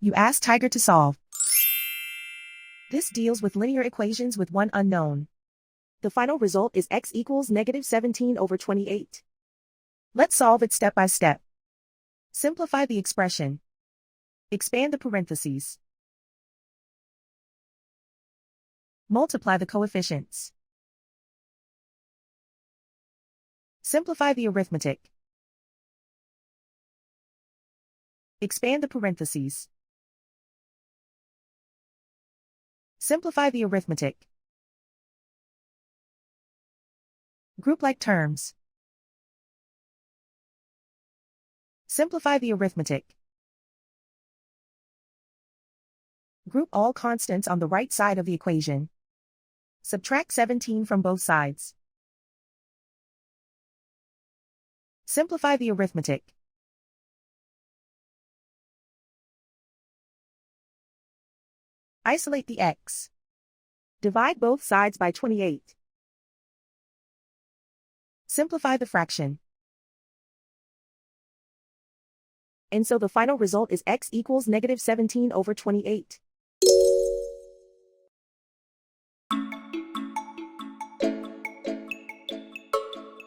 You ask Tiger to solve. This deals with linear equations with one unknown. The final result is x equals -17/28. Let's solve it step by step. Simplify the expression. Expand the parentheses. Multiply the coefficients. Simplify the arithmetic. Expand the parentheses. Simplify the arithmetic. Group like terms. Simplify the arithmetic. Group all constants on the right side of the equation. Subtract 17 from both sides. Simplify the arithmetic. Isolate the x. Divide both sides by 28. Simplify the fraction. And so the final result is x equals -17/28.